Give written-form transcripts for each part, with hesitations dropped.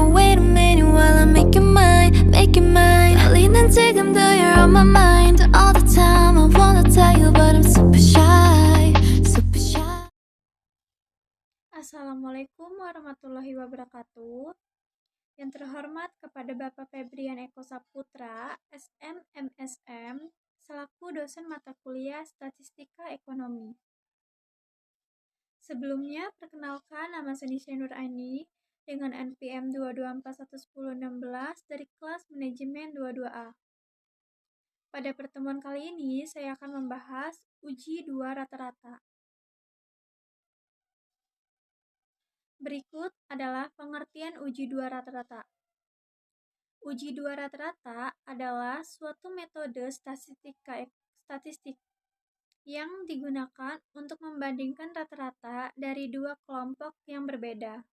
but wait a minute while I make your mind, make your mind. 떨리는 지금도 you're on my mind all the time. I wanna tell you but I'm super shy, super shy. Assalamualaikum warahmatullahi wabarakatuh. Yang terhormat kepada Bapak Febrian Eko Saputra, SM MSM, selaku dosen mata kuliah Statistika Ekonomi. Sebelumnya, perkenalkan nama saya Nisha Nuraini dengan NPM 224111016 dari kelas Manajemen 22A. Pada pertemuan kali ini, saya akan membahas uji 2 rata-rata. Berikut adalah pengertian uji 2 rata-rata. Uji 2 rata-rata adalah suatu metode statistik yang digunakan untuk membandingkan rata-rata dari 2 kelompok yang berbeda.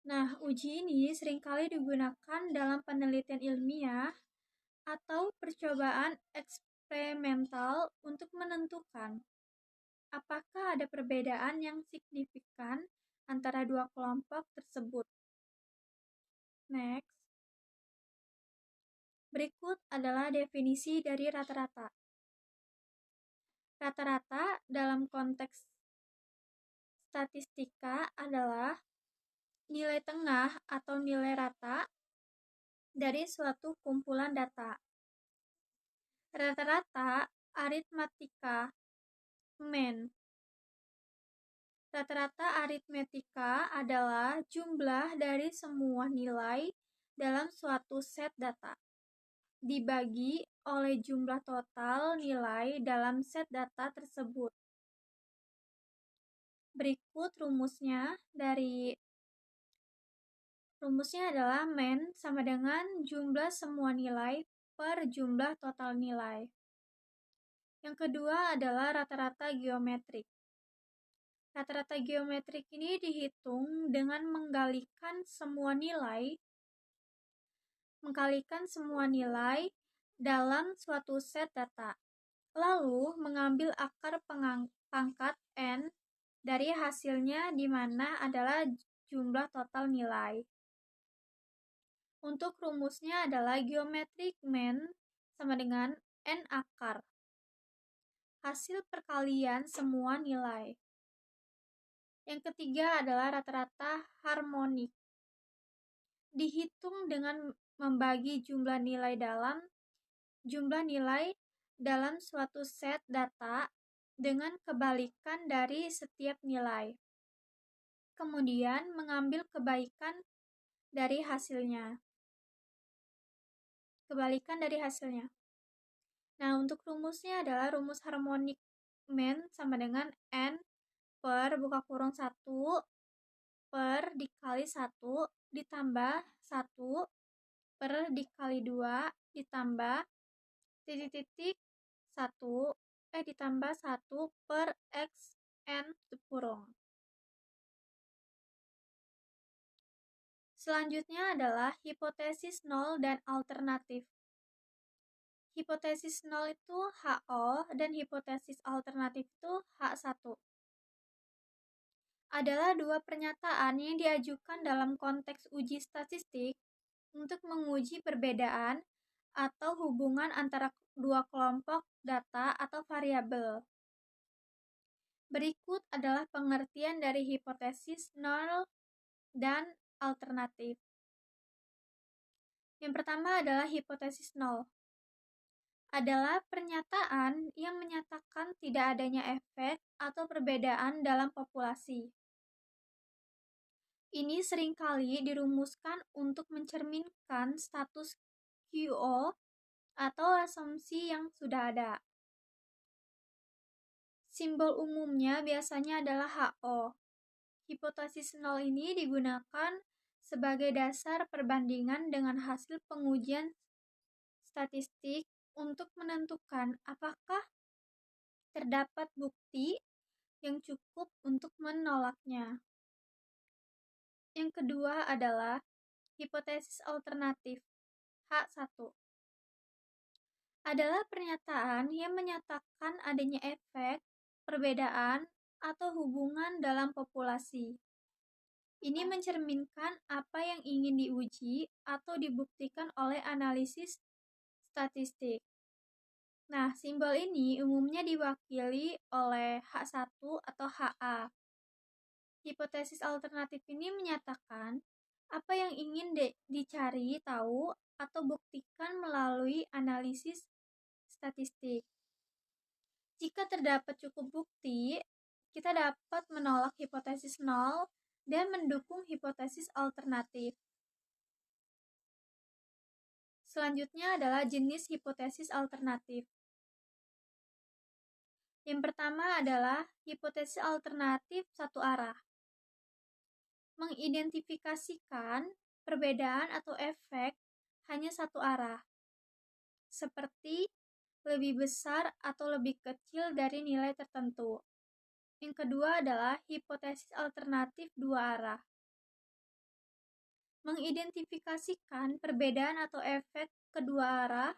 Nah, uji ini seringkali digunakan dalam penelitian ilmiah atau percobaan eksperimental untuk menentukan apakah ada perbedaan yang signifikan antara 2 kelompok tersebut. Next. Berikut adalah definisi dari rata-rata. Rata-rata dalam konteks statistika adalah nilai tengah atau nilai rata dari suatu kumpulan data. Rata-rata aritmatika mean. Rata-rata aritmetika adalah jumlah dari semua nilai dalam suatu set data dibagi oleh jumlah total nilai dalam set data tersebut. Berikut rumusnya adalah mean sama dengan jumlah semua nilai per jumlah total nilai. Yang kedua adalah rata-rata geometrik. Rata-rata geometrik ini dihitung dengan mengkalikan semua nilai dalam suatu set data, lalu mengambil akar pangkat n dari hasilnya di mana adalah jumlah total nilai. Untuk rumusnya adalah geometric mean sama dengan n akar hasil perkalian semua nilai. Yang ketiga adalah rata-rata harmonik. Dihitung dengan membagi jumlah nilai dalam suatu set data dengan kebalikan dari setiap nilai. Kemudian mengambil kebalikan dari hasilnya. Nah, untuk rumusnya adalah rumus harmonik mean sama dengan n per buka kurung 1 per dikali 1 ditambah 1 per dikali 2 ditambah titik-titik 1 ditambah 1 per x n kurung. Selanjutnya adalah hipotesis nol dan alternatif. Hipotesis nol itu HO dan hipotesis alternatif itu H1. Adalah 2 pernyataan yang diajukan dalam konteks uji statistik untuk menguji perbedaan atau hubungan antara 2 kelompok data atau variabel. Berikut adalah pengertian dari hipotesis nol dan alternatif. Yang pertama adalah hipotesis nol. Adalah pernyataan yang menyatakan tidak adanya efek atau perbedaan dalam populasi. Ini seringkali dirumuskan untuk mencerminkan status quo atau asumsi yang sudah ada. Simbol umumnya biasanya adalah HO. Hipotesis nol ini digunakan sebagai dasar perbandingan dengan hasil pengujian statistik untuk menentukan apakah terdapat bukti yang cukup untuk menolaknya. Yang kedua adalah hipotesis alternatif H1. Adalah pernyataan yang menyatakan adanya efek, perbedaan, atau hubungan dalam populasi. Ini mencerminkan apa yang ingin diuji atau dibuktikan oleh analisis statistik. Nah, simbol ini umumnya diwakili oleh H1 atau HA. Hipotesis alternatif ini menyatakan apa yang ingin dicari tahu atau buktikan melalui analisis statistik. Jika terdapat cukup bukti, kita dapat menolak hipotesis nol dan mendukung hipotesis alternatif. Selanjutnya adalah jenis hipotesis alternatif. Yang pertama adalah hipotesis alternatif satu arah. Mengidentifikasikan perbedaan atau efek hanya satu arah, seperti lebih besar atau lebih kecil dari nilai tertentu. Yang kedua adalah hipotesis alternatif dua arah. Mengidentifikasikan perbedaan atau efek kedua arah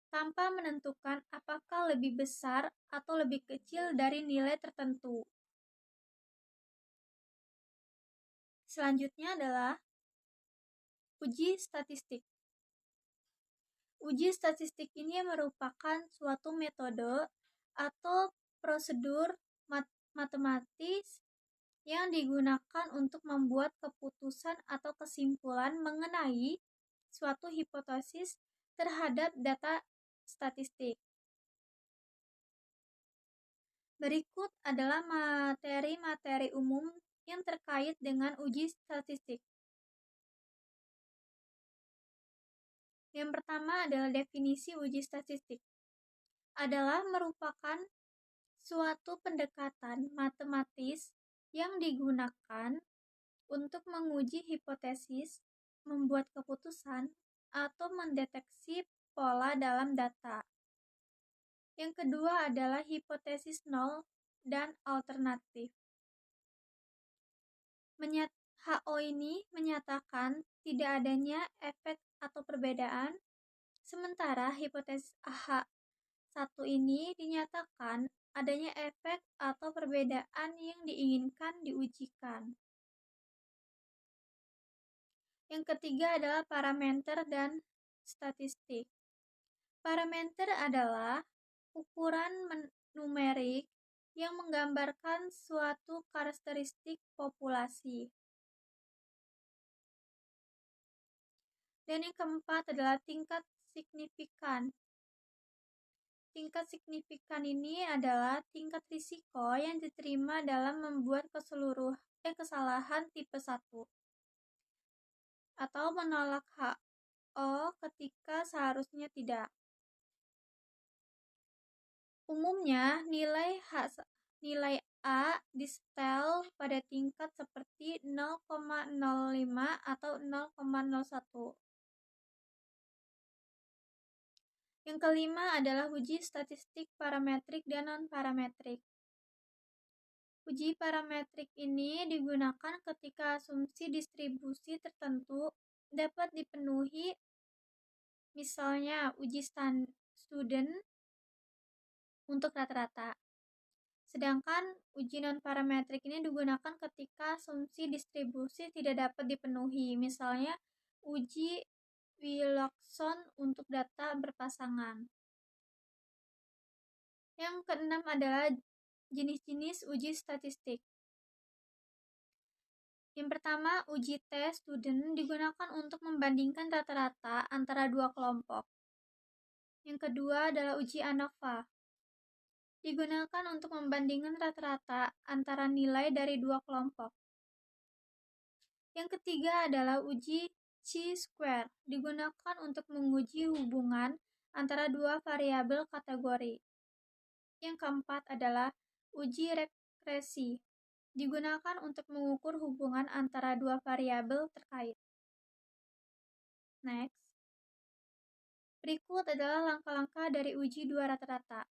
tanpa menentukan apakah lebih besar atau lebih kecil dari nilai tertentu. Selanjutnya adalah uji statistik. Uji statistik ini merupakan suatu metode atau prosedur matematis yang digunakan untuk membuat keputusan atau kesimpulan mengenai suatu hipotesis terhadap data statistik. Berikut adalah materi-materi umum yang terkait dengan uji statistik. Yang pertama adalah definisi uji statistik. Adalah merupakan suatu pendekatan matematis yang digunakan untuk menguji hipotesis, membuat keputusan, atau mendeteksi pola dalam data. Yang kedua adalah hipotesis nol dan alternatif. HO ini menyatakan tidak adanya efek atau perbedaan, sementara hipotesis H1 ini dinyatakan adanya efek atau perbedaan yang diinginkan diujikan. Yang ketiga adalah parameter dan statistik. Parameter adalah ukuran numerik yang menggambarkan suatu karakteristik populasi. Dan yang keempat adalah tingkat signifikan. Tingkat signifikan ini adalah tingkat risiko yang diterima dalam membuat kesalahan tipe 1 atau menolak HO ketika seharusnya tidak. Umumnya, nilai A disetel pada tingkat seperti 0,05 atau 0,01. Yang kelima adalah uji statistik parametrik dan non-parametrik. Uji parametrik ini digunakan ketika asumsi distribusi tertentu dapat dipenuhi, misalnya uji student untuk rata-rata. Sedangkan uji non-parametrik ini digunakan ketika asumsi distribusi tidak dapat dipenuhi, misalnya uji Wilson untuk data berpasangan. Yang keenam adalah jenis-jenis uji statistik. Yang pertama, uji t-student digunakan untuk membandingkan rata-rata antara dua kelompok. Yang kedua adalah uji ANOVA. Digunakan untuk membandingkan rata-rata antara nilai dari dua kelompok. Yang ketiga adalah uji chi-square. Digunakan untuk menguji hubungan antara dua variabel kategori. Yang keempat adalah uji regresi. Digunakan untuk mengukur hubungan antara dua variabel terkait. Next. Berikut adalah langkah-langkah dari uji dua rata-rata.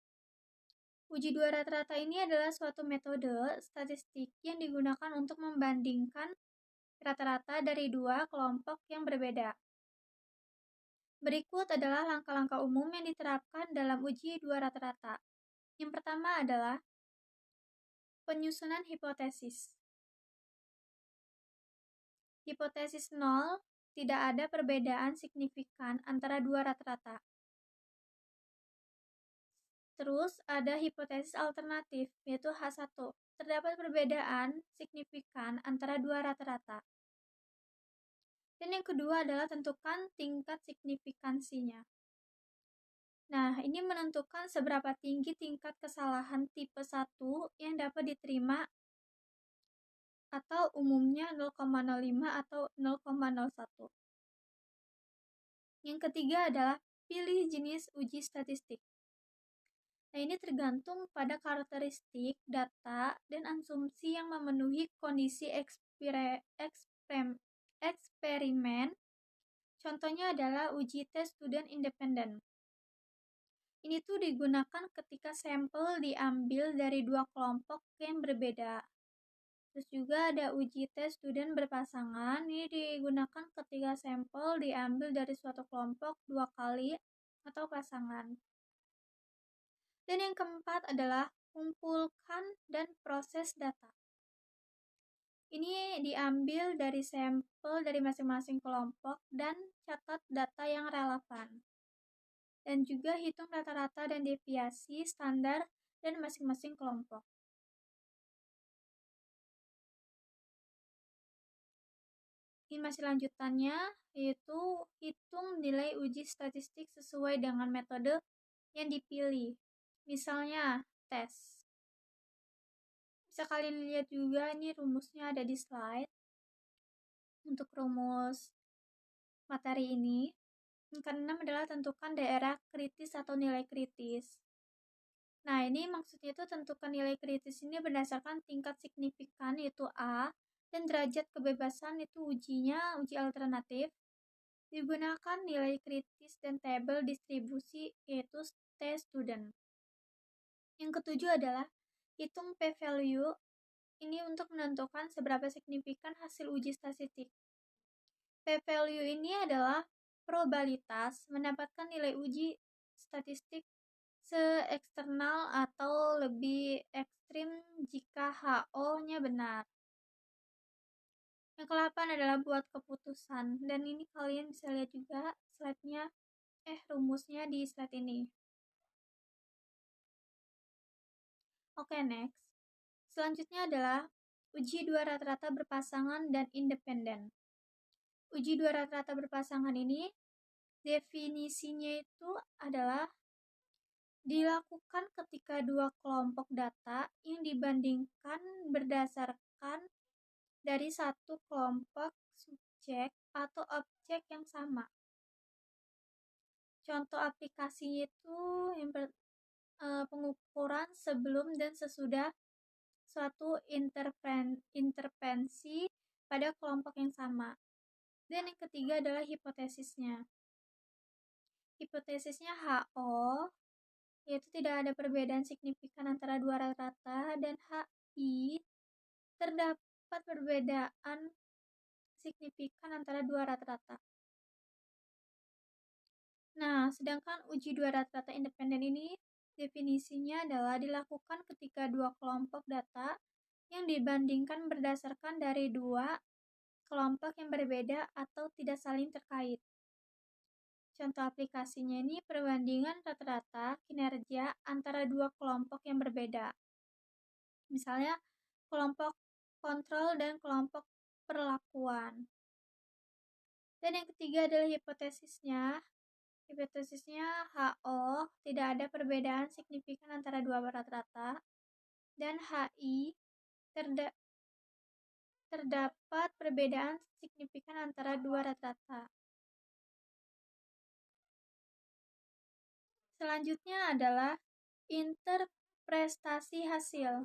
Uji dua rata-rata ini adalah suatu metode statistik yang digunakan untuk membandingkan rata-rata dari dua kelompok yang berbeda. Berikut adalah langkah-langkah umum yang diterapkan dalam uji dua rata-rata. Yang pertama adalah penyusunan hipotesis. Hipotesis 0, tidak ada perbedaan signifikan antara dua rata-rata. Terus ada hipotesis alternatif, yaitu H1. Terdapat perbedaan signifikan antara dua rata-rata. Dan yang kedua adalah tentukan tingkat signifikansinya. Nah, ini menentukan seberapa tinggi tingkat kesalahan tipe 1 yang dapat diterima atau umumnya 0,05 atau 0,01. Yang ketiga adalah pilih jenis uji statistik. Nah, ini tergantung pada karakteristik, data, dan asumsi yang memenuhi kondisi eksperimen. Contohnya adalah uji tes student independen. Ini tuh digunakan ketika sampel diambil dari dua kelompok yang berbeda. Terus juga ada uji tes student berpasangan. Ini digunakan ketika sampel diambil dari suatu kelompok dua kali atau pasangan. Dan yang keempat adalah kumpulkan dan proses data. Ini diambil dari sampel dari masing-masing kelompok dan catat data yang relevan. Dan juga hitung rata-rata dan deviasi standar dan masing-masing kelompok. Ini masih lanjutannya, yaitu hitung nilai uji statistik sesuai dengan metode yang dipilih. Misalnya, tes. Bisa kalian lihat juga, ini rumusnya ada di slide. Untuk rumus materi ini, yang keenam adalah tentukan daerah kritis atau nilai kritis. Nah, ini maksudnya itu tentukan nilai kritis ini berdasarkan tingkat signifikan, yaitu A, dan derajat kebebasan itu uji alternatif. Digunakan nilai kritis dan tabel distribusi, yaitu T-student. Yang ketujuh adalah hitung p-value. Ini untuk menentukan seberapa signifikan hasil uji statistik. P-value ini adalah probabilitas mendapatkan nilai uji statistik se-eksternal atau lebih ekstrim jika HO-nya benar. Yang ke-8 adalah buat keputusan, dan ini kalian bisa lihat juga rumusnya di slide ini. Oke, next. Selanjutnya adalah uji dua rata-rata berpasangan dan independen. Uji dua rata-rata berpasangan ini definisinya itu adalah dilakukan ketika dua kelompok data yang dibandingkan berdasarkan dari satu kelompok subjek atau objek yang sama. Contoh aplikasinya itu pengukuran sebelum dan sesudah suatu intervensi pada kelompok yang sama. Dan yang ketiga adalah hipotesisnya. Hipotesisnya HO, yaitu tidak ada perbedaan signifikan antara dua rata-rata, dan HI, terdapat perbedaan signifikan antara dua rata-rata. Nah, sedangkan uji dua rata-rata independen ini definisinya adalah dilakukan ketika dua kelompok data yang dibandingkan berdasarkan dari dua kelompok yang berbeda atau tidak saling terkait. Contoh aplikasinya ini perbandingan rata-rata kinerja antara dua kelompok yang berbeda. Misalnya kelompok kontrol dan kelompok perlakuan. Dan yang ketiga adalah hipotesisnya. Hipotesisnya HO, tidak ada perbedaan signifikan antara dua rata-rata, dan HI, terdapat perbedaan signifikan antara dua rata-rata. Selanjutnya adalah interpretasi hasil.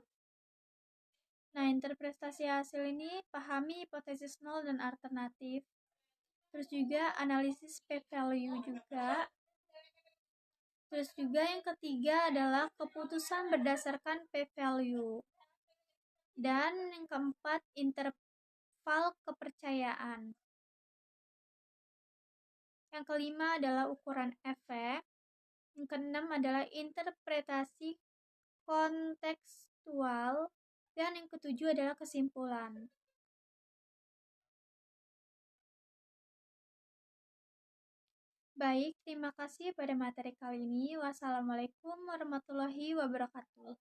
Nah, interpretasi hasil ini pahami hipotesis nol dan alternatif. Terus juga analisis p-value juga. Terus juga yang ketiga adalah keputusan berdasarkan p-value. Dan yang keempat, interval kepercayaan. Yang kelima adalah ukuran efek. Yang keenam adalah interpretasi kontekstual. Dan yang ketujuh adalah kesimpulan. Baik, terima kasih pada materi kali ini. Wassalamualaikum warahmatullahi wabarakatuh.